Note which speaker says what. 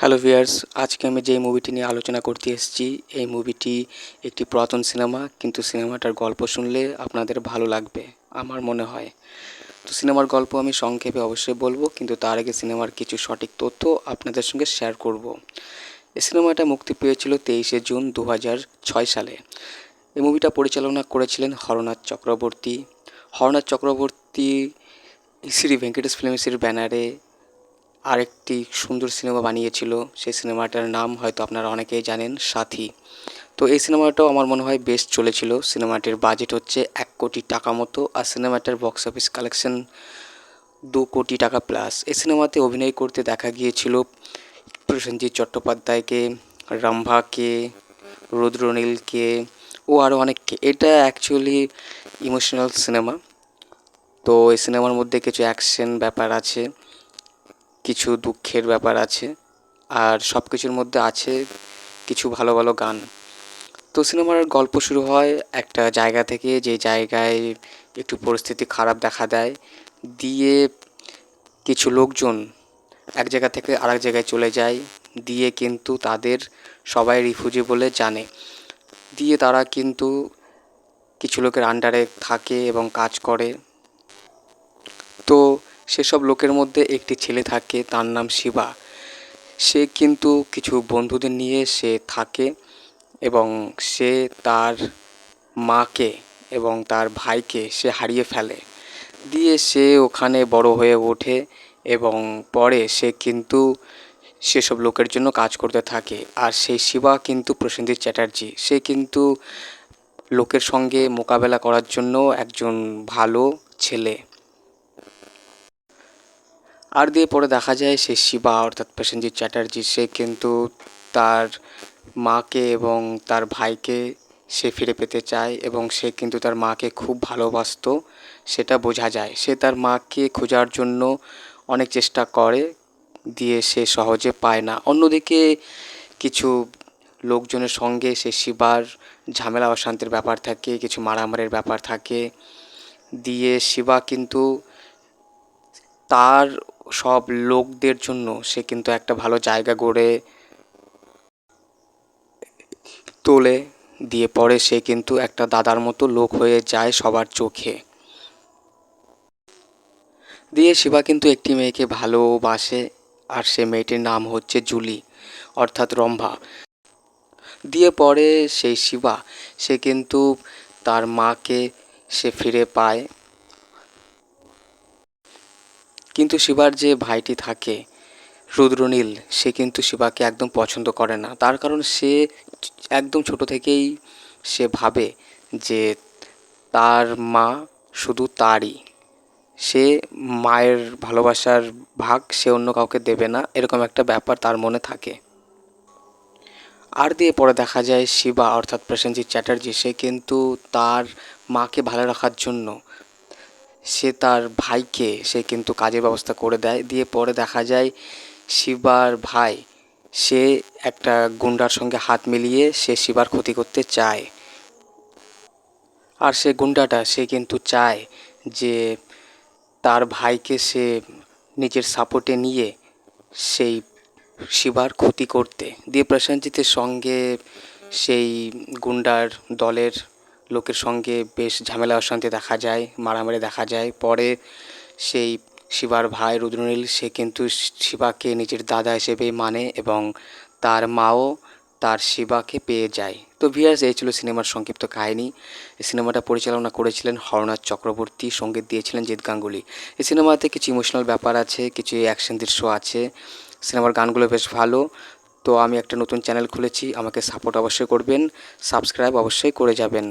Speaker 1: Hello viewers, আজকে আমি যে মুভিটি নিয়ে আলোচনা করতে এসেছি এই মুভিটি একটি পুরাতন সিনেমা, কিন্তু সিনেমাটার গল্প শুনলে আপনাদের ভালো লাগবে আমার মনে হয়। তো সিনেমার গল্প আমি সংক্ষেপে অবশ্যই বলবো, কিন্তু তার আগে সিনেমার কিছু সঠিক তথ্য আপনাদের সঙ্গে শেয়ার করব। এই সিনেমাটা মুক্তি পেয়েছিল 23শে জুন 2006 সালে। এই মুভিটা পরিচালনা করেছিলেন হরনাথ চক্রবর্তী। হরনাথ চক্রবর্তী শ্রী ভেঙ্কটেশ ফিল্মসের ব্যানারে আরেকটি সুন্দর সিনেমা বানিয়েছিল। সেই সিনেমাটার নাম হয়তো আপনারা অনেকেই জানেন, সাথী। তো এই সিনেমাটাও আমার মনে হয় বেশ চলেছিল। সিনেমাটির বাজেট হচ্ছে 1 কোটি টাকা মতো, আর সিনেমাটার বক্স অফিস কালেকশন 2 কোটি টাকা প্লাস। এই সিনেমাতে অভিনয় করতে দেখা গিয়েছিল প্রসেনজিৎ চট্টোপাধ্যায়কে, রম্ভাকে, রুদ্রনীলকে ও আরও অনেককে। এটা অ্যাকচুয়ালি ইমোশনাল সিনেমা। তো এই সিনেমার মধ্যে কিছু অ্যাকশন ব্যাপার আছে, কিছু দুঃখের ব্যাপার আছে, আর সব কিছুর মধ্যে আছে কিছু ভালো ভালো গান। তো সিনেমার গল্প শুরু হয় একটা জায়গা থেকে, যে জায়গায় একটু পরিস্থিতি খারাপ দেখা দেয়, দিয়ে কিছু লোকজন এক জায়গা থেকে আরেক জায়গায় চলে যায়, দিয়ে কিন্তু তাদের সবাই রিফিউজি বলে জানে, দিয়ে তারা কিন্তু কিছু লোকের আন্ডারে থাকে এবং কাজ করে। তো সেসব লোকের মধ্যে একটি ছেলে থাকে, তার নাম শিবা। সে কিন্তু কিছু বন্ধুদের নিয়ে সে থাকে, এবং সে তার মাকে এবং তার ভাইকে সে হারিয়ে ফেলে। দিয়ে সে ওখানে বড় হয়ে ওঠে, এবং পরে সে কিন্তু সেসব লোকের জন্য কাজ করতে থাকে। আর সেই শিবা কিন্তু প্রসেনজিৎ চ্যাটার্জি, সে কিন্তু লোকের সঙ্গে মোকাবেলা করার জন্য একজন ভালো ছেলে। আর দিয়ে পরে দেখা যায় সে শিবা অর্থাৎ প্রসেনজিৎ চ্যাটার্জি সে কিন্তু তার মাকে এবং তার ভাইকে সে ফিরে পেতে চায়, এবং সে কিন্তু তার মাকে খুব ভালোবাসতো, সেটা বোঝা যায়। সে তার মাকে খোঁজার জন্য অনেক চেষ্টা করে, দিয়ে সে সহজে পায় না। অন্যদিকে কিছু লোকজনের সঙ্গে সে শিবার ঝামেলা অশান্তির ব্যাপার থাকে, কিছু মারামারির ব্যাপার থাকে, দিয়ে শিবা কিন্তু তার সব লোকদের জন্য সে কিন্তু একটা ভালো জায়গা গড়ে তোলে। দিয়ে পরে সে কিন্তু একটা দাদার মতো লোক হয়ে যায় সবার চোখে। দিয়ে শিবা কিন্তু একটি মেয়েকে ভালোবাসে, আর সে মেয়েটির নাম হচ্ছে জুলি অর্থাৎ রম্ভা। দিয়ে পরে সেই শিবা সে কিন্তু তার মাকে সে ফিরে পায়, কিন্তু শিবার যে ভাইটি থাকে রুদ্রনীল, সে কিন্তু শিবাকে একদম পছন্দ করে না। তার কারণ সে একদম ছোট থেকেই সে ভাবে যে তার মা শুধু তারই, সে মায়ের ভালোবাসার ভাগ সে অন্য কাউকে দেবে না, এরকম একটা ব্যাপার তার মনে থাকে। আর দিয়ে পরে দেখা যায় শিবা অর্থাৎ প্রসেনজিৎ চ্যাটার্জি সে কিন্তু তার মাকে ভালো রাখার জন্য সে তার ভাইকে সে কিন্তু কাজের ব্যবস্থা করে দেয়। দিয়ে পরে দেখা যায় শিবার ভাই সে একটা গুন্ডার সঙ্গে হাত মিলিয়ে সে শিবার ক্ষতি করতে চায়। আর সে গুন্ডাটা সে কিন্তু চায় যে তার ভাইকে সে নিজের সাপোর্টে নিয়ে সেই শিবার ক্ষতি করতে। দিয়ে প্রসেনজিতের সঙ্গে সেই গুন্ডার দলের লোকের সঙ্গে বেশ ঝামেলা অশান্তি দেখা যায়, মারামারি দেখা যায়। পরে সেই শিবার ভাই রুদ্রনীল সে কিন্তু শিবাকে নিজের দাদা হিসেবেই মানে, এবং তার মাও তার শিবাকে পেয়ে যায়। তো ভিউয়ার্স, এই ছিল সিনেমার সংক্ষিপ্ত কাহিনী। এই সিনেমাটা পরিচালনা করেছিলেন হরনাথ চক্রবর্তী, সঙ্গীত দিয়েছিলেন জিৎ গাঙ্গুলি। এই সিনেমাতে কিছু ইমোশনাল ব্যাপার আছে, কিছু অ্যাকশন দৃশ্য আছে, সিনেমার গানগুলো বেশ ভালো। তো আমি একটা নতুন চ্যানেল খুলেছি, আমাকে সাপোর্ট অবশ্যই করবেন, সাবস্ক্রাইব অবশ্যই করে যাবেন।